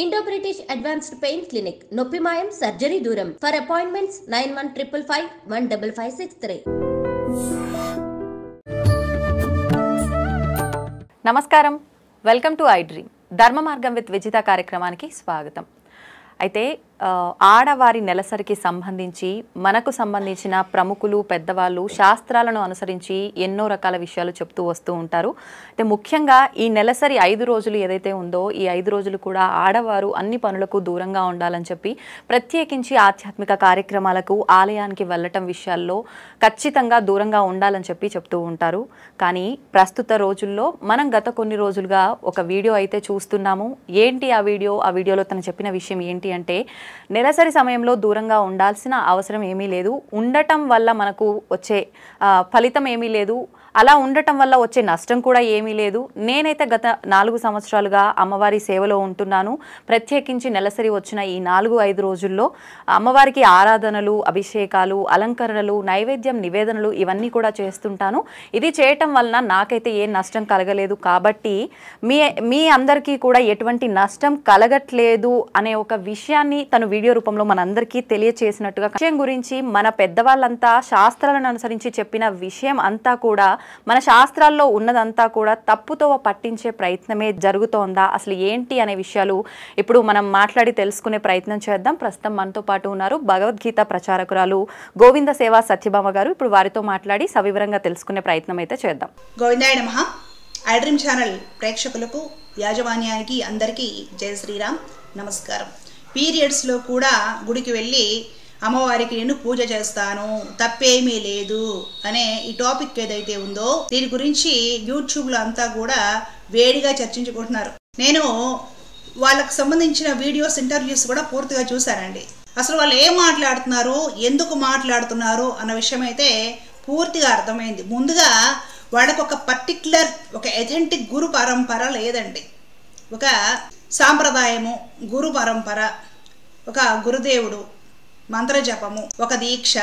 Indo-British Advanced Pain Clinic, Noppimayam Surgery Duram. For appointments 9155 15563. నమస్కారం, welcome to I dream. ధర్మ మార్గం with Vijitha కార్యక్రమానికి స్వాగతం. అయితే ఆడవారి నెలసరికి సంబంధించి మనకు సంబంధించిన ప్రముఖులు పెద్దవాళ్ళు శాస్త్రాలను అనుసరించి ఎన్నో రకాల విషయాలు చెప్తూ వస్తూ ఉంటారు. అయితే ముఖ్యంగా ఈ నెలసరి 5 రోజులు ఏదైతే ఉందో ఈ 5 రోజులు కూడా ఆడవారు అన్ని పనులకు దూరంగా ఉండాలని చెప్పి ప్రత్యేకించి ఆధ్యాత్మిక కార్యక్రమాలకు ఆలయానికి వెళ్ళటం విషయాల్లో ఖచ్చితంగా దూరంగా ఉండాలని చెప్పి చెప్తూ ఉంటారు. కానీ ప్రస్తుత రోజుల్లో మనం గత కొన్ని రోజులుగా ఒక వీడియో అయితే చూస్తున్నాము. ఏంటి ఆ వీడియోలో తను చెప్పిన విషయం ఏంటి అంటే నెలసరి సమయంలో దూరంగా ఉండాల్సిన అవసరం ఏమీ లేదు, ఉండటం వల్ల మనకు వచ్చే ఫలితం ఏమీ లేదు, అలా ఉండటం వల్ల వచ్చే నష్టం కూడా ఏమీ లేదు. నేనైతే గత 4 సంవత్సరాలుగా అమ్మవారి సేవలో ఉంటున్నాను. ప్రత్యేకించి నెలసరి వచ్చిన ఈ 4-5 రోజుల్లో అమ్మవారికి ఆరాధనలు, అభిషేకాలు, అలంకరణలు, నైవేద్యం, నివేదనలు ఇవన్నీ కూడా చేస్తుంటాను. ఇది చేయటం వలన నాకైతే ఏ నష్టం కలగలేదు. కాబట్టి మీ అందరికీ కూడా ఎటువంటి నష్టం కలగట్లేదు అనే ఒక విషయాన్ని తను వీడియో రూపంలో మనందరికీ తెలియచేసినట్టుగా విషయం గురించి మన పెద్దవాళ్ళంతా శాస్త్రాలను అనుసరించి చెప్పిన విషయం అంతా కూడా మన శాస్త్రాల్లో ఉన్నదంతా కూడా తప్పుతో పట్టించే ప్రయత్నమే జరుగుతోందా, అసలు ఏంటి అనే విషయాలు ఇప్పుడు మనం మాట్లాడి తెలుసుకునే ప్రయత్నం చేద్దాం. ప్రస్తుతం మనతో పాటు ఉన్నారు భగవద్గీత ప్రచారకురాలు గోవింద సేవా సత్యభామ గారు. ఇప్పుడు వారితో మాట్లాడి సవివరంగా తెలుసుకునే ప్రయత్నం అయితే చేద్దాం. గోవిందాయ నమః. ఐ డ్రీమ్ ఛానల్ ప్రేక్షకులకు, యాజమాన్యానికి అందరికీ జై శ్రీరామ్, నమస్కారం. పీరియడ్స్లో కూడా గుడికి వెళ్ళి అమ్మవారికి నేను పూజ చేస్తాను, తప్పేమీ లేదు అనే ఈ టాపిక్ ఏదైతే ఉందో దీని గురించి యూట్యూబ్లో అంతా కూడా వేడిగా చర్చించుకుంటున్నారు. నేను వాళ్ళకు సంబంధించిన వీడియోస్, ఇంటర్వ్యూస్ కూడా పూర్తిగా చూశానండి. అసలు వాళ్ళు ఏం మాట్లాడుతున్నారు, ఎందుకు మాట్లాడుతున్నారు అన్న విషయం అయితే పూర్తిగా అర్థమైంది. ముందుగా వాళ్ళకు ఒక పర్టిక్యులర్ ఒక ఎథెంటిక్ గురు పరంపర లేదండి. ఒక సాంప్రదాయము, గురు పరంపర, ఒక గురుదేవుడు, మంత్రజపము, ఒక దీక్ష,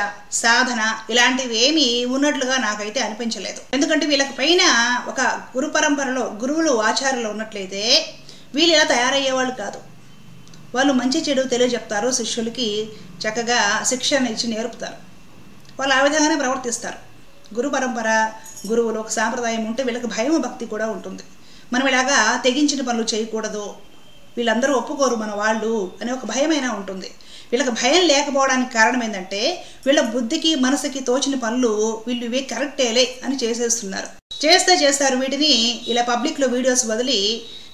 సాధన ఇలాంటివి ఏమీ ఉన్నట్లుగా నాకైతే అనిపించలేదు. ఎందుకంటే వీళ్ళకి పైన ఒక గురు పరంపరలో గురువులు, ఆచార్యులు ఉన్నట్లయితే వీళ్ళు ఇలా తయారయ్యేవాళ్ళు కాదు. వాళ్ళు మంచి చెడు తెలియజెప్తారు, శిష్యులకి చక్కగా శిక్షణ ఇచ్చి నేర్పుతారు. వాళ్ళు ఆ విధంగానే ప్రవర్తిస్తారు. గురు పరంపర, గురువులు, ఒక సాంప్రదాయం ఉంటే వీళ్ళకి భయం, భక్తి కూడా ఉంటుంది. మనం ఇలాగా తెగించిన పనులు చేయకూడదు, వీళ్ళందరూ ఒప్పుకోరు మన వాళ్ళు అనే ఒక భయమైనా ఉంటుంది. వీళ్ళకి భయం లేకపోవడానికి కారణం ఏంటంటే వీళ్ళ బుద్ధికి, మనసుకి తోచిన పనులు వీళ్ళు ఇవే కరెక్టేలే అని చేసేస్తున్నారు. చేస్తారు వీటిని ఇలా పబ్లిక్లో వీడియోస్ వదిలి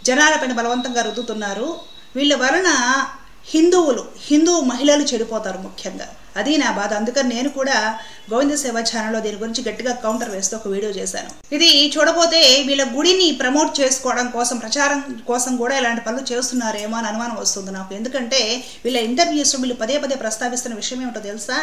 జనాలపైన బలవంతంగా రుద్దుతున్నారు. వీళ్ళ వలన హిందూ మహిళలు చెడిపోతారు ముఖ్యంగా. అది నా బాధ. అందుకని నేను కూడా గోవింద సేవా ఛానల్లో దీని గురించి గట్టిగా కౌంటర్ వేస్తూ ఒక వీడియో చేశాను. ఇది చూడపోతే వీళ్ళ గుడిని ప్రమోట్ చేసుకోవడం కోసం, ప్రచారం కోసం కూడా ఇలాంటి పనులు చేస్తున్నారేమో అని అనుమానం వస్తుంది నాకు. ఎందుకంటే వీళ్ళ ఇంటర్వ్యూస్ వీళ్ళు పదే ప్రస్తావిస్తున్న విషయం ఏమిటో తెలుసా?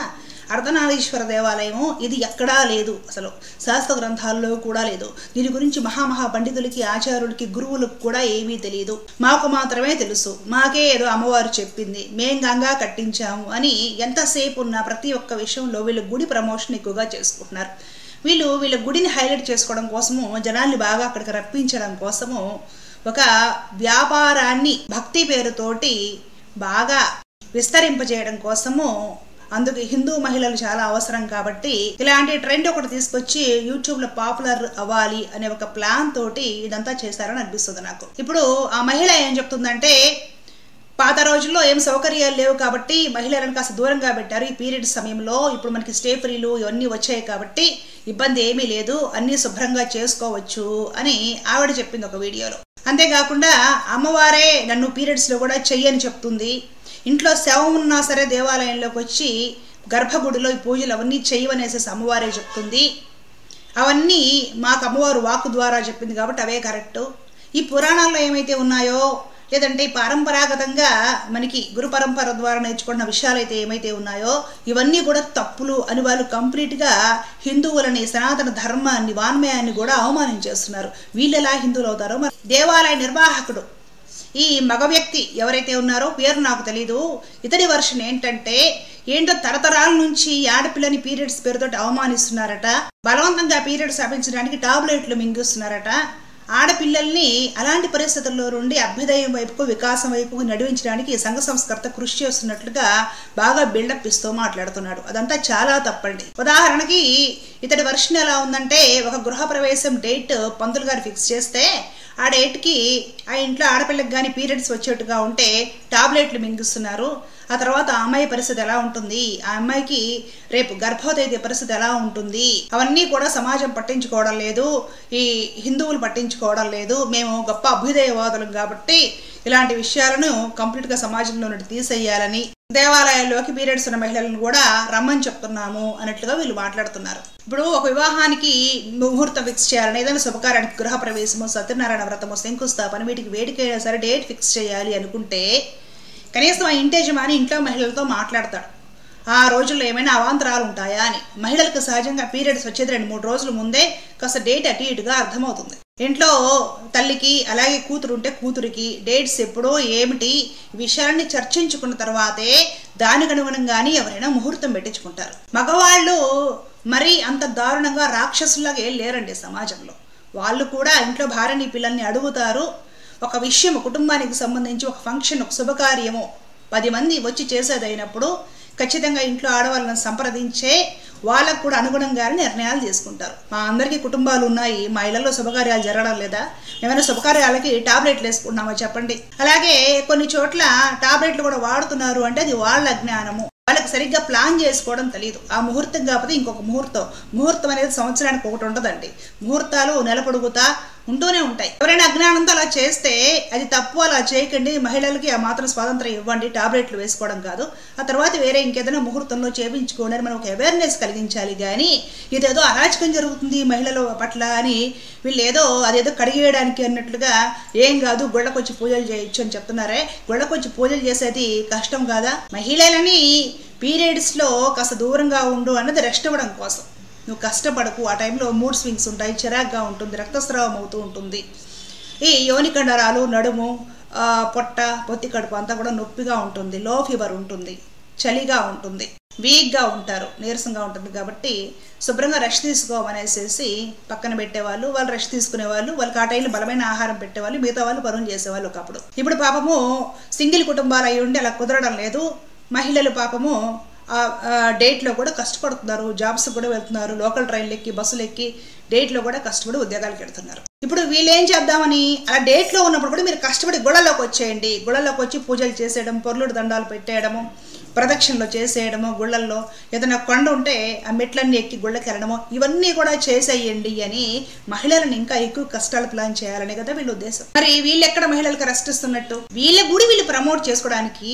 అర్ధనారీశ్వర దేవాలయము ఇది ఎక్కడా లేదు, అసలు శాస్త్ర గ్రంథాల్లో కూడా లేదు. దీని గురించి మహా పండితులకి, ఆచార్యులకి, గురువులకు కూడా ఏమీ తెలియదు. మాకు మాత్రమే తెలుసు, మాకే ఏదో అమ్మవారు చెప్పింది, మేం గంగా కట్టించాము అని ఎంతసేపు ఉన్న ప్రతి ఒక్క విషయంలో వీళ్ళు గుడి ప్రమోషన్ ఎక్కువగా చేసుకుంటున్నారు. వీళ్ళ గుడిని హైలైట్ చేసుకోవడం కోసము, జనాల్ని బాగా అక్కడికి రప్పించడం కోసము ఒక వ్యాపారాన్ని భక్తి పేరుతోటి బాగా విస్తరింపజేయడం కోసము, అందుకు హిందూ మహిళలు చాలా అవసరం కాబట్టి ఇలాంటి ట్రెండ్ ఒకటి తీసుకొచ్చి యూట్యూబ్లో పాపులర్ అవ్వాలి అనే ఒక ప్లాన్ తోటి ఇదంతా చేశారని అనిపిస్తుంది నాకు. ఇప్పుడు ఆ మహిళ ఏం చెప్తుందంటే, పాత రోజుల్లో ఏం సౌకర్యాలు లేవు కాబట్టి మహిళలను కాస్త దూరంగా పెట్టారు. ఈ పీరియడ్ సమయంలో ఇప్పుడు మనకి స్టే ఫ్రీలు ఇవన్నీ వచ్చాయి కాబట్టి ఇబ్బంది ఏమీ లేదు, అన్నీ శుభ్రంగా చేసుకోవచ్చు అని ఆవిడ చెప్పింది ఒక వీడియోలో. అంతేకాకుండా అమ్మవారే నన్ను పీరియడ్స్లో కూడా చెయ్యని చెప్తుంది. ఇంట్లో శవం ఉన్నా సరే దేవాలయంలోకి వచ్చి గర్భగుడిలో ఈ పూజలు అవన్నీ చేయవనేసేసి అమ్మవారే చెప్తుంది. అవన్నీ మాకు అమ్మవారు వాక్కు ద్వారా చెప్పింది కాబట్టి అవే కరెక్టు. ఈ పురాణాల్లో ఏమైతే ఉన్నాయో, లేదంటే పరంపరాగతంగా మనకి గురు పరంపర ద్వారా నేర్చుకున్న విషయాలైతే ఏమైతే ఉన్నాయో ఇవన్నీ కూడా తప్పులు అని వాళ్ళు కంప్లీట్గా హిందువులని, సనాతన ధర్మాన్ని, వాన్మయాన్ని కూడా అవమానించేస్తున్నారు. వీళ్ళు ఎలా హిందువులు అవుతారో. మరి దేవాలయ నిర్వాహకుడు ఈ మగ వ్యక్తి ఎవరైతే ఉన్నారో, పేరు నాకు తెలీదు, ఇతడి వర్షన్ ఏంటో తరతరాల నుంచి ఆడపిల్లని పీరియడ్స్ పేరుతో అవమానిస్తున్నారట, బలవంతంగా పీరియడ్స్ ఆపించడానికి టాబ్లెట్లు మింగిస్తున్నారట. ఆడపిల్లల్ని అలాంటి పరిస్థితుల్లో నుండి అభ్యుదయం వైపుకు వికాసం వైపుకు నడిపించడానికి సంఘ సంస్కర్త కృషి చేస్తున్నట్లుగా బాగా బిల్డప్ ఇస్తూ మాట్లాడుతున్నాడు. అదంతా చాలా తప్పండి. ఉదాహరణకి ఇతడి వర్షన్ ఎలా ఉందంటే, ఒక గృహప్రవేశం డేట్ పంతులు గారు ఫిక్స్ చేస్తే ఆ డేట్కి ఆ ఇంట్లో ఆడపిల్లకి కానీ పీరియడ్స్ వచ్చేట్టుగా ఉంటే టాబ్లెట్లు మింగిస్తున్నారు. ఆ తర్వాత ఆ అమ్మాయి పరిస్థితి ఎలా ఉంటుంది, ఆ అమ్మాయికి రేపు గర్భవతి అయితే పరిస్థితి ఎలా ఉంటుంది, అవన్నీ కూడా సమాజం పట్టించుకోవడం లేదు, ఈ హిందువులు పట్టించుకోవడం లేదు. మేము గొప్ప అభ్యుదయవాదులం కాబట్టి ఇలాంటి విషయాలను కంప్లీట్గా సమాజంలో నుండి తీసేయాలని, దేవాలయాల్లోకి పీరియడ్స్ ఉన్న మహిళలను కూడా రమ్మని చెప్తున్నాము అన్నట్లుగా వీళ్ళు మాట్లాడుతున్నారు. ఇప్పుడు ఒక వివాహానికి ముహూర్తం ఫిక్స్ చేయాలని, ఏదైనా శుభకార్యానికి గృహప్రవేశము, సత్యనారాయణ వ్రతము, శంకుస్థాపన, వీటికి వేడికైనా సరే డేట్ ఫిక్స్ చేయాలి అనుకుంటే కనీసం ఆ ఇంటేజమాని ఇంట్లో మహిళలతో మాట్లాడతాడు. ఆ రోజుల్లో ఏమైనా అవాంతరాలు ఉంటాయా అని. మహిళలకు సహజంగా పీరియడ్స్ వచ్చేది 2-3 రోజుల ముందే కాస్త డేట్ అటు ఇటుగా అర్థమవుతుంది. ఇంట్లో తల్లికి అలాగే కూతురు ఉంటే కూతురికి డేట్స్ ఎప్పుడో ఏమిటి విషయాన్ని చర్చించుకున్న తర్వాతే దానికి అనుగుణంగానే ఎవరైనా ముహూర్తం పెట్టించుకుంటారు. మగవాళ్ళు మరీ అంత దారుణంగా రాక్షసులాగా ఏం లేరండి సమాజంలో. వాళ్ళు కూడా ఇంట్లో భార్యని పిల్లల్ని అడుగుతారు. ఒక విషయం, కుటుంబానికి సంబంధించి ఒక ఫంక్షన్, ఒక శుభకార్యము 10 మంది వచ్చి చేసేదైనప్పుడు ఖచ్చితంగా ఇంట్లో ఆడవాళ్ళని సంప్రదించే వాళ్ళకు కూడా అనుగుణంగానే నిర్ణయాలు తీసుకుంటారు. మా అందరికీ కుటుంబాలు ఉన్నాయి, మా ఇళ్లలో శుభకార్యాలు జరగడం లేదా, ఏమైనా శుభకార్యాలకి టాబ్లెట్లు వేసుకుంటున్నామా చెప్పండి. అలాగే కొన్ని చోట్ల టాబ్లెట్లు కూడా వాడుతున్నారు అంటే అది వాళ్ళ అజ్ఞానము. వాళ్ళకి సరిగ్గా ప్లాన్ చేసుకోవడం తెలియదు. ఆ ముహూర్తం కాకపోతే ఇంకొక ముహూర్తం అనేది సంవత్సరానికి ఒకటి ఉంటుందండి. ముహూర్తాలు నెల పొడుగుతా ఉంటూనే ఉంటాయి. ఎవరైనా అజ్ఞానంతో అలా చేస్తే అది తప్పు, అలా చేయకండి. మహిళలకి ఆ మాత్రం స్వాతంత్రం ఇవ్వండి, టాబ్లెట్లు వేసుకోవడం కాదు, ఆ తర్వాత వేరే ఇంకేదైనా ముహూర్తంలో చేయించుకోండి అని మనం ఒక అవేర్నెస్ కలిగించాలి. కానీ ఇదేదో అరాచకం జరుగుతుంది మహిళల పట్ల అని వీళ్ళు ఏదో అదేదో కడిగేయడానికి అన్నట్లుగా ఏం కాదు గుళ్ళకొచ్చి పూజలు చేయొచ్చు అని చెప్తున్నారే. గుళ్ళకొచ్చి పూజలు చేసేది కష్టం కాదా? మహిళలని పీరియడ్స్లో కాస్త దూరంగా ఉండు అన్నది రెస్ట్ ఇవ్వడం కోసం. నువ్వు కష్టపడకు, ఆ టైంలో మూడ్ స్వింగ్స్ ఉంటాయి, చిరాగ్గా ఉంటుంది, రక్తస్రావం అవుతూ ఉంటుంది, ఈ యోని కండరాలు, నడుము, పొట్ట, పొత్తి కడుపు అంతా కూడా నొప్పిగా ఉంటుంది, లో ఫీవర్ ఉంటుంది, చలిగా ఉంటుంది, వీక్గా ఉంటారు, నీరసంగా ఉంటుంది. కాబట్టి శుభ్రంగా రెస్ట్ తీసుకోమనేసి పక్కన పెట్టేవాళ్ళు, వాళ్ళు రెస్ట్ తీసుకునేవాళ్ళు, వాళ్ళకి ఆ టైంలో బలమైన ఆహారం పెట్టేవాళ్ళు, మిగతా వాళ్ళు పనులు చేసేవాళ్ళు ఒకప్పుడు. ఇప్పుడు పాపము సింగిల్ కుటుంబాలు అయి ఉండి అలా కుదరడం లేదు. మహిళలు పాపము డేట్లో కూడా కష్టపడుతున్నారు, జాబ్స్ కూడా వెళ్తున్నారు, లోకల్ ట్రైన్లు ఎక్కి బస్సులు ఎక్కి డేట్లో కూడా కష్టపడి ఉద్యోగాలకు వెళ్తున్నారు. ఇప్పుడు వీళ్ళు ఏం చేద్దామని అలా డేట్లో ఉన్నప్పుడు కూడా మీరు కష్టపడి గుళ్ళలోకి వచ్చేయండి, గుళ్ళలోకి వచ్చి పూజలు చేసేయడం, పొర్లుడు దండాలు పెట్టేయడము, ప్రదక్షిణలు చేసేయడము, గుళ్ళల్లో ఏదైనా కొండ ఉంటే ఆ మెట్లన్నీ ఎక్కి గుళ్ళకి వెళ్ళడము, ఇవన్నీ కూడా చేసేయండి అని మహిళలను ఇంకా ఎక్కువ కష్టాలు ప్లాన్ చేయాలనే కదా వీళ్ళ ఉద్దేశం. మరి వీళ్ళు ఎక్కడ మహిళలకు రెస్ట్ ఇస్తున్నట్టు? వీళ్ళ గుడి వీళ్ళు ప్రమోట్ చేసుకోవడానికి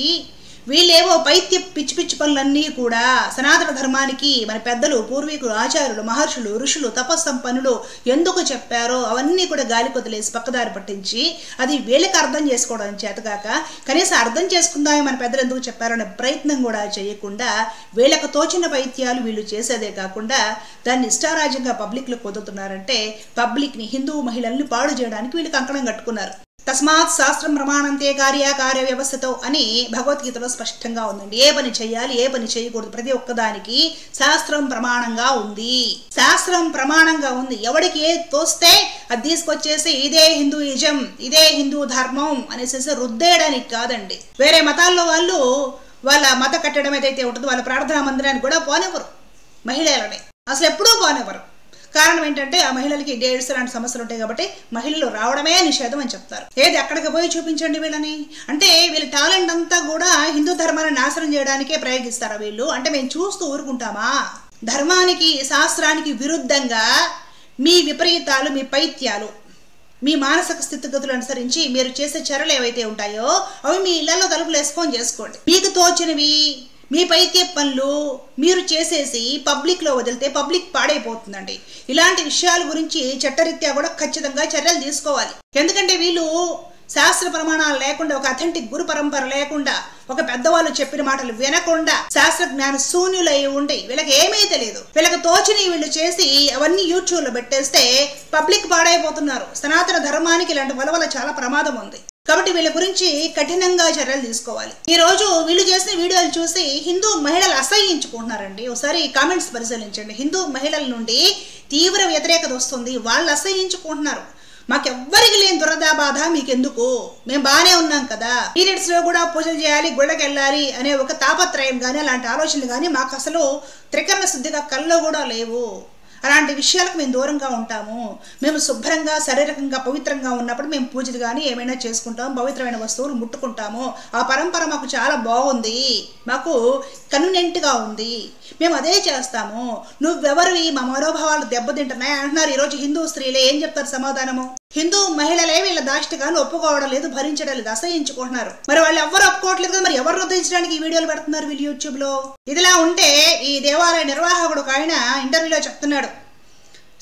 వీళ్ళేవో పైత్య పిచ్చి పిచ్చి పనులన్నీ కూడా సనాతన ధర్మానికి మన పెద్దలు, పూర్వీకులు, ఆచార్యులు, మహర్షులు, ఋషులు, తపస్సంపన్నులు ఎందుకు చెప్పారో అవన్నీ కూడా గాలి కొదిలేసి పక్కదారి పట్టించి అది వీళ్ళకి అర్థం చేసుకోవడం చేతగాక కనీసం అర్థం చేసుకుందామే మన పెద్దలు ఎందుకు చెప్పారనే ప్రయత్నం కూడా చేయకుండా వీళ్ళకు తోచిన పైత్యాలు వీళ్ళు చేసేదే కాకుండా దాన్ని ఇష్టారాజ్యంగా పబ్లిక్లో కుదురుతున్నారంటే పబ్లిక్ని, హిందూ మహిళల్ని పాడు చేయడానికి వీళ్ళు కంకణం కట్టుకున్నారు. తస్మాత్ శాస్త్రం ప్రమాణంతే కార్య వ్యవస్థతో అని భగవద్గీతలో స్పష్టంగా ఉందండి. ఏ పని చేయాలి, ఏ పని చేయకూడదు, ప్రతి ఒక్కదానికి శాస్త్రం ప్రమాణంగా ఉంది. శాస్త్రం ప్రమాణంగా ఉంది. ఎవడికి ఏ తోస్తే అది తీసుకొచ్చేసి ఇదే హిందూయిజం, ఇదే హిందూ ధర్మం అనేసి రుద్దేయడానికి కాదండి. వేరే మతాల్లో వాళ్ళు వాళ్ళ మత కట్టడం ఏదైతే ఉంటుందో వాళ్ళ ప్రార్థనా మందిరానికి కూడా పోనివ్వరు మహిళలని, అసలు ఎప్పుడూ పోనివ్వరు. కారణం ఏంటంటే ఆ మహిళలకి డేట్స్ లాంటి సమస్యలు ఉంటాయి కాబట్టి మహిళలు రావడమే నిషేధం అని చెప్తారు. ఏది అక్కడికి పోయి చూపించండి వీళ్ళని అంటే వీళ్ళ టాలెంట్ అంతా కూడా హిందూ ధర్మాన్ని నాశనం చేయడానికే ప్రయోగిస్తారా వీళ్ళు? అంటే మేము చూస్తూ ఊరుకుంటామా? ధర్మానికి, శాస్త్రానికి విరుద్ధంగా మీ విపరీతాలు, మీ పైత్యాలు, మీ మానసిక స్థితిగతులు అనుసరించి మీరు చేసే చర్యలు ఏవైతే ఉంటాయో అవి మీ ఇళ్లలో తలుపులు వేసుకొని చేసుకోండి. మీకు తోచినవి మీ పైత్య పనులు మీరు చేసేసి పబ్లిక్లో వదిలితే పబ్లిక్ పాడైపోతుందండి. ఇలాంటి విషయాల గురించి చట్టరీత్యా కూడా ఖచ్చితంగా చర్యలు తీసుకోవాలి. ఎందుకంటే వీళ్ళు శాస్త్ర ప్రమాణాలు లేకుండా, ఒక అథెంటిక్ గురు పరంపర లేకుండా, ఒక పెద్దవాళ్ళు చెప్పిన మాటలు వినకుండా శాస్త్ర జ్ఞాన శూన్యులై ఉండి వీళ్ళకి ఏమీ తెలియదు. వీళ్ళకి తోచిని వీళ్ళు చేసి అవన్నీ యూట్యూబ్లో పెట్టేస్తే పబ్లిక్ పాడైపోతున్నారు. సనాతన ధర్మానికి ఇలాంటి వల్ల చాలా ప్రమాదం ఉంది. కాబట్టి వీళ్ళ గురించి కఠినంగా చర్యలు తీసుకోవాలి. ఈ రోజు వీళ్ళు చేసిన వీడియోలు చూసి హిందూ మహిళలు అసహ్యించుకుంటున్నారండి. ఒకసారి కామెంట్స్ పరిశీలించండి. హిందూ మహిళల నుండి తీవ్ర వ్యతిరేకత వస్తుంది, వాళ్ళు అసహ్యించుకుంటున్నారు. మాకెవ్వరికి లేని దురద బాధ మీకెందుకు? మేము బాగానే ఉన్నాం కదా. పీరియడ్స్ లో కూడా పూజలు చేయాలి, గుళ్ళకి వెళ్ళాలి అనే ఒక తాపత్రయం కానీ అలాంటి ఆలోచనలు కానీ మాకు అసలు త్రికరణ శుద్ధిగా కల్లో కూడా లేవు. అలాంటి విషయాలకు మేము దూరంగా ఉంటాము. మేము శుభ్రంగా శారీరకంగా పవిత్రంగా ఉన్నప్పుడు మేము పూజలు కానీ ఏమైనా చేసుకుంటాము, పవిత్రమైన వస్తువులు ముట్టుకుంటాము. ఆ పరంపర మాకు చాలా బాగుంది, మాకు కన్వీనియంట్గా ఉంది, మేము అదే చేస్తాము. నువ్వెవరివి మా మనోభావాలు దెబ్బతింటున్నాయి అంటున్నారు ఈరోజు హిందూ స్త్రీలే. ఏం చెప్తారు సమాధానము? హిందూ మహిళలే వీళ్ళ దాష్టికాన్ని ఒప్పుకోవడం లేదు, భరించడం లేదు, అసహించుకుంటున్నారు. మరి వాళ్ళు ఎవరు ఒప్పుకోవట్లేదు కదా, మరి ఎవరు రుద్దించడానికి ఈ వీడియోలు పెడుతున్నారు వీళ్ళు యూట్యూబ్ లో? ఇదిలా ఉంటే ఈ దేవాలయ నిర్వాహకుడు ఆయన ఇంటర్వ్యూలో చెప్తున్నాడు,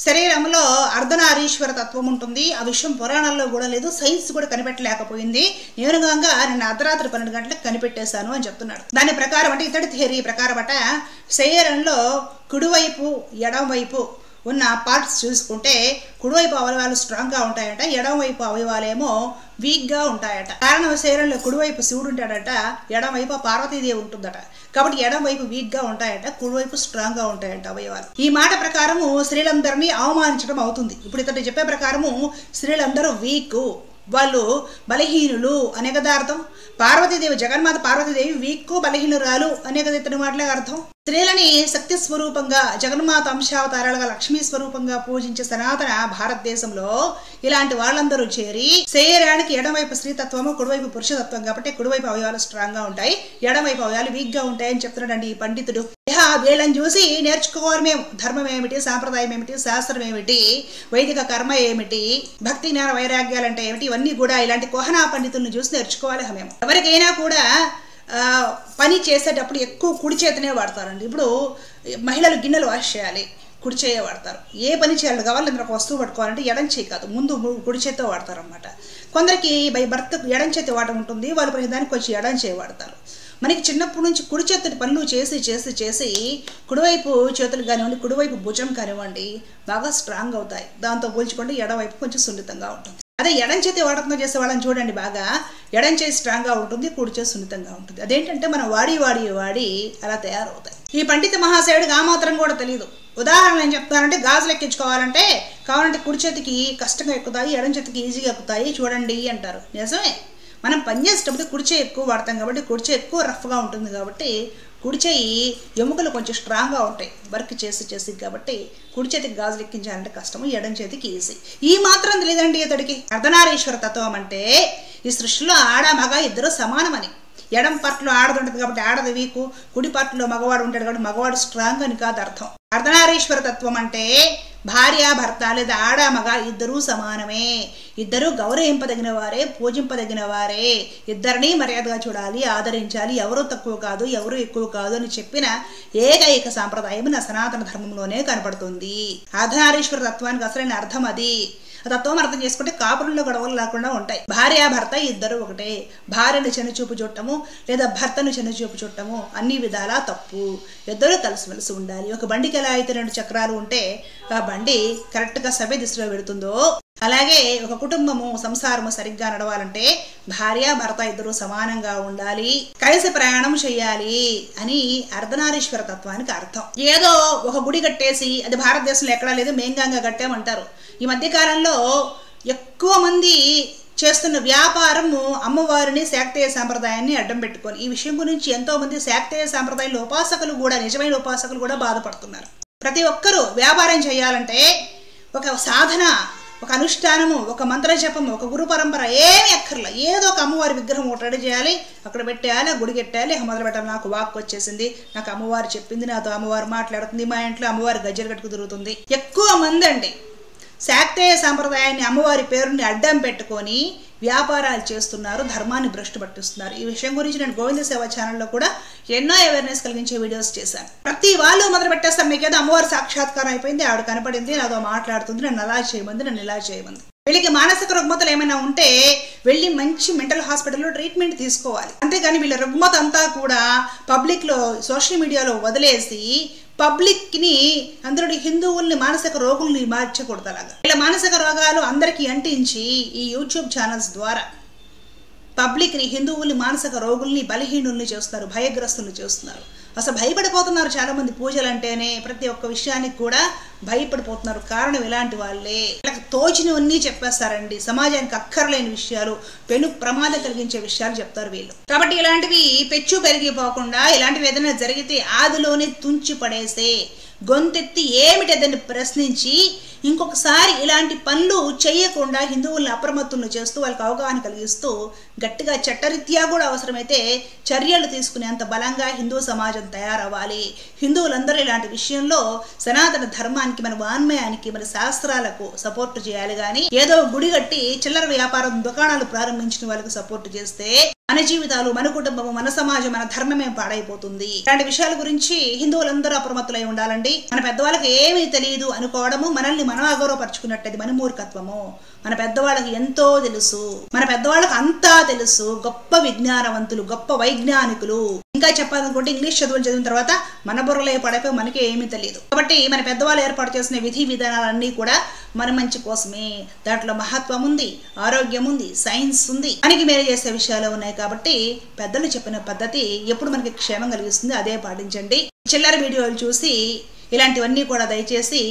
శరీరంలో అర్ధనారీశ్వర తత్వం ఉంటుంది, ఆ విషయం పురాణాల్లో కూడా లేదు, సైన్స్ కూడా కనిపెట్టలేకపోయింది, నేనుగా నిన్న అర్ధరాత్రి 12 గంటలకు కనిపెట్టేశాను అని చెప్తున్నాడు. దాని ప్రకారం అంటే ఇతడి థియరీ ప్రకారం అట శరీరంలో కుడివైపు ఎడమవైపు ఉన్న పార్ట్స్ చూసుకుంటే కుడివైపు అవయవాలు స్ట్రాంగ్గా ఉంటాయట, ఎడమవైపు అవయవాలేమో వీక్గా ఉంటాయట. కారణం శరీరంలో కుడివైపు శివుడు ఉంటాడట, ఎడమవైపు పార్వతీదేవి ఉంటుందట. కాబట్టి ఎడమవైపు వీక్గా ఉంటాయట, కుడివైపు స్ట్రాంగ్గా ఉంటాయట అవయవాలు. ఈ మాట ప్రకారము స్త్రీలందరినీ అవమానించడం అవుతుంది. ఇప్పుడు ఇతడు చెప్పే ప్రకారము స్త్రీలందరూ వీక్, వాళ్ళు బలహీనులు అనే కదా అర్థం. పార్వతీదేవి, జగన్మాత పార్వతీదేవి వీక్కు బలహీనురాలు అనే కదా ఇతని మాటలే అర్థం. స్త్రీలని శక్తి స్వరూపంగా, జగన్మాత అంశావతారాలుగా, లక్ష్మీ స్వరూపంగా పూజించే సనాతన భారతదేశంలో ఇలాంటి వాళ్ళందరూ చేరి శరీరానికి ఎడమవైపు స్త్రీతత్వము, కుడివైపు పురుషతత్వం కాబట్టి కుడివైపు అవయవాలు స్ట్రాంగ్ గా ఉంటాయి, ఎడమవైపు అవయవాలు వీక్ గా ఉంటాయని చెప్తున్నాడండి ఈ పండితుడు. వీళ్ళని చూసి నేర్చుకోవాలి మేము. ధర్మం ఏమిటి, సాంప్రదాయం ఏమిటి, శాస్త్రం ఏమిటి, వైదిక కర్మ ఏమిటి, భక్తి జ్ఞాన వైరాగ్యాలు అంటే ఏమిటి, ఇవన్నీ కూడా ఇలాంటి కోహనా పండితులను చూసి నేర్చుకోవాలి మేము. ఎవరికైనా కూడా పని చేసేటప్పుడు ఎక్కువ కుడి చేతనే వాడతారండి. ఇప్పుడు మహిళలు గిన్నెలు వాష్ చేయాలి, కుడి చేయ వాడతారు. ఏ పని చేయాలి కావాలి, అందులో ఒక వస్తువు పట్టుకోవాలంటే ఎడం చేయి కాదు, ముందు కుడి చేతితో వాడతారు అనమాట. కొందరికి బై బర్త్ ఎడం చేతి వాడటం ఉంటుంది, వాళ్ళు ప్రతిదానికి కొంచెం ఎడం చేయి వాడతారు. మనకి చిన్నప్పటి నుంచి కుడి చేతి పనులు చేసి చేసి చేసి కుడివైపు చేతులు కానివ్వండి, కుడివైపు భుజం కానివ్వండి బాగా స్ట్రాంగ్ అవుతాయి. దాంతో పోల్చుకుంటే ఎడవైపు కొంచెం సున్నితంగా ఉంటుంది. అదే ఎడం చేతి వాడకంతో చేసే వాళ్ళని చూడండి, బాగా ఎడం చేతి స్ట్రాంగ్గా ఉంటుంది, కుడి చేతి సున్నితంగా ఉంటుంది. అదేంటంటే మనం వాడి వాడి వాడి అలా తయారవుతాయి. ఈ పండిత మహాశయుడికి ఆ మాత్రం కూడా తెలియదు. ఉదాహరణ ఏం చెప్తానంటే, గాజులు ఎక్కించుకోవాలంటే కావాలంటే కుడి చేతికి కష్టంగా ఎక్కుతాయి, ఎడం చేతికి ఈజీగా ఎక్కుతాయి చూడండి అంటారు. నిజమే, మనం పని చేసేటప్పుడు కుడి చేయి ఎక్కువ వాడతాం కాబట్టి, కుడి చేయి ఎక్కువ రఫ్గా ఉంటుంది కాబట్టి, కుడి చేయి ఎముకలు కొంచెం స్ట్రాంగ్గా ఉంటాయి వర్క్ చేసి చేసి కాబట్టి కుడి చేతికి గాజులు ఎక్కించాలంటే కష్టము, ఎడం చేతికి ఈజీ. ఈ మాత్రం తెలియదండి ఇతడికి. అర్ధనారీశ్వర తత్వం అంటే ఈ సృష్టిలో ఆడ మగ ఇద్దరు సమానమని. ఎడం పట్లో ఆడది ఉంటుంది కాబట్టి ఆడది వీకు, కుడి పట్లో మగవాడు ఉంటాడు కాబట్టి మగవాడు స్ట్రాంగ్ అని కాదు అర్థం. అర్ధనారీశ్వర తత్వం అంటే భార్య భర్త లేదా ఆడ మగ ఇద్దరూ సమానమే, ఇద్దరూ గౌరవింపదగిన వారే, పూజింపదగిన వారే, ఇద్దరిని మర్యాదగా చూడాలి, ఆదరించాలి, ఎవరు తక్కువ కాదు ఎవరు ఎక్కువ కాదు అని చెప్పిన ఏకైక సాంప్రదాయం నా సనాతన ధర్మంలోనే కనపడుతుంది. అర్ధనారీశ్వర తత్వానికి అసలైన అర్థం అది. ఆ తత్వం అర్థం చేసుకుంటే కాపురంలో గొడవలు లేకుండా ఉంటాయి. భార్య భర్త ఇద్దరు ఒకటే. భార్యను చిన్నచూపు చూడటము లేదా భర్తను చిన్నచూపు చూడటము అన్ని విధాలా తప్పు. ఇద్దరు కలిసిమెలిసి ఉండాలి. ఒక బండికి ఎలా అయితే 2 చక్రాలు ఉంటే ఆ బండి కరెక్ట్గా సవ్య దిశలో పెడుతుందో, అలాగే ఒక కుటుంబము సంసారము సరిగ్గా నడవాలంటే భార్య భర్త ఇద్దరు సమానంగా ఉండాలి, కలిసి ప్రయాణం చేయాలి అని అర్ధనారీశ్వర తత్వానికి అర్థం. ఏదో ఒక గుడి కట్టేసి అది భారతదేశంలో ఎక్కడా లేదు మేంగాంగా కట్టామంటారు. ఈ మధ్యకాలంలో ఎక్కువ మంది చేస్తున్న వ్యాపారము అమ్మవారిని శాక్తేయ సాంప్రదాయాన్ని అడ్డం పెట్టుకొని. ఈ విషయం గురించి ఎంతో మంది శాక్తేయ సాంప్రదాయంలో ఉపాసకులు కూడా, నిజమైన ఉపాసకులు కూడా బాధపడుతున్నారు. ప్రతి ఒక్కరూ వ్యాపారం చేయాలంటే ఒక సాధన, ఒక అనుష్ఠానము, ఒక మంత్ర జపము, ఒక గురు పరంపర ఏమి అక్కర్లా. ఏదో ఒక అమ్మవారి విగ్రహం ఒకటి రెడీ చేయాలి, అక్కడ పెట్టేయాలి, గుడి కట్టాలి, మొదలు పెట్టాలి. నాకు వాక్ వచ్చేసింది, నాకు అమ్మవారు చెప్పింది, నాతో అమ్మవారు మాట్లాడుతుంది, మా ఇంట్లో అమ్మవారి గజ్జలు కట్టుకు తిరుగుతుంది. ఎక్కువ మంది అండి శాక్తేయ సాంప్రదాయాన్ని అమ్మవారి పేరుని అడ్డం పెట్టుకొని వ్యాపారాలు చేస్తున్నారు, ధర్మాన్ని భ్రష్టు పట్టిస్తున్నారు. ఈ విషయం గురించి నేను గోవింద సేవ ఛానల్లో కూడా ఎన్నో అవేర్నెస్ కలిగించే వీడియోస్ చేశాను. ప్రతి వాళ్ళు మొదలు పెట్టేస్తారు, మీకేదో అమ్మవారి సాక్షాత్కారం అయిపోయింది, ఆవిడ కనపడింది, నాతో మాట్లాడుతుంది, నన్ను అలా చేయమంది, నన్ను ఇలా చేయమంది. వీళ్ళకి మానసిక రుగ్మతలు ఏమైనా ఉంటే వెళ్ళి మంచి మెంటల్ హాస్పిటల్లో ట్రీట్మెంట్ తీసుకోవాలి. అంతేగాని వీళ్ళ రుగ్మత అంతా కూడా పబ్లిక్లో సోషల్ మీడియాలో వదిలేసి పబ్లిక్ని అందరూ హిందువుల్ని మానసిక రోగుల్ని మార్చకూడదు. అలాగా ఇలా మానసిక రోగాలు అందరికీ అంటించి ఈ యూట్యూబ్ ఛానల్స్ ద్వారా పబ్లిక్ని, హిందువుల్ని మానసిక రోగుల్ని, బలహీనుల్ని చేస్తున్నారు, భయగ్రస్తుల్ని చేస్తున్నారు. అసలు భయపడిపోతున్నారు చాలామంది. పూజలు అంటేనే ప్రతి ఒక్క విషయానికి కూడా భయపడిపోతున్నారు. కారణం ఇలాంటి వాళ్ళే. వీళ్ళకి తోచినవన్నీ చెప్పేస్తారండి. సమాజానికి అక్కర్లేని విషయాలు, పెను ప్రమాదం కలిగించే విషయాలు చెప్తారు వీళ్ళు. కాబట్టి ఇలాంటివి పెచ్చు పెరిగిపోకుండా, ఇలాంటివి ఏదైనా జరిగితే ఆదిలోనే తుంచి పడేసే, గొంతెత్తి ఏమిటదని ప్రశ్నించి ఇంకొకసారి ఇలాంటి పనులు చేయకుండా హిందువులను అప్రమత్తులను చేస్తూ వాళ్ళకి అవగాహన కలిగిస్తూ గట్టిగా చట్టరీత్యా కూడా అవసరమైతే చర్యలు తీసుకునేంత బలంగా హిందూ సమాజం తయారవ్వాలి. హిందువులందరూ ఇలాంటి విషయంలో సనాతన ధర్మానికి, మన వాన్మయానికి, మన శాస్త్రాలకు సపోర్ట్ చేయాలి. కానీ ఏదో గుడి కట్టి చిల్లర వ్యాపారం దుకాణాలు ప్రారంభించిన వాళ్ళకి సపోర్ట్ చేస్తే మన జీవితాలు, మన కుటుంబము, మన సమాజం, మన ధర్మమే పాడైపోతుంది. ఇలాంటి విషయాల గురించి హిందువులందరూ అప్రమత్తులై ఉండాలండి. మన పెద్దవాళ్ళకి ఏమీ తెలియదు అనుకోవడము మనల్ని మనం అగౌరవపరుచుకున్నట్టది మన మూర్ఖత్వము. మన పెద్దవాళ్ళకి ఎంతో తెలుసు, మన పెద్దవాళ్ళకి అంతా తెలుసు. గొప్ప విజ్ఞానవంతులు, గొప్ప వైజ్ఞానికులు. ఇంకా చెప్పాలనుకుంటే ఇంగ్లీష్ చదువులు చదివిన తర్వాత మన బుర్రలో పడిపోయి మనకే ఏమీ తెలియదు. కాబట్టి మన పెద్దవాళ్ళు ఏర్పాటు చేసిన విధి విధానాలన్నీ కూడా మన మంచి కోసమే. దాంట్లో మహత్వం ఉంది, ఆరోగ్యం ఉంది, సైన్స్ ఉంది, మనకి మేలు చేసే విషయాలు ఉన్నాయి. కాబట్టి పెద్దలు చెప్పిన పద్ధతి ఎప్పుడు మనకి క్షేమం కలిగిస్తుంది, అదే పాటించండి. చిల్లర వీడియోలు చూసి ఇలాంటివన్నీ కూడా దయచేసి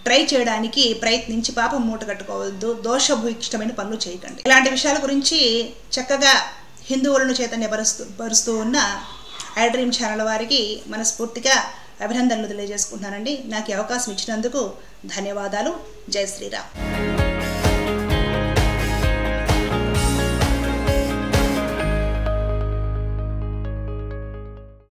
ట్రై చేయడానికి ప్రయత్నించి పాపం మూట కట్టుకోవద్దు. దోషభూయిష్టమైన పనులు చేయకండి. ఇలాంటి విషయాల గురించి చక్కగా హిందువులను చైతన్యపరుస్తూ ఉన్న ఐడ్రీమ్ ఛానల్ వారికి మనస్ఫూర్తిగా అభినందనలు తెలియజేసుకుంటున్నానండి. నాకు ఈ అవకాశం ఇచ్చినందుకు ధన్యవాదాలు. జై శ్రీరామ్.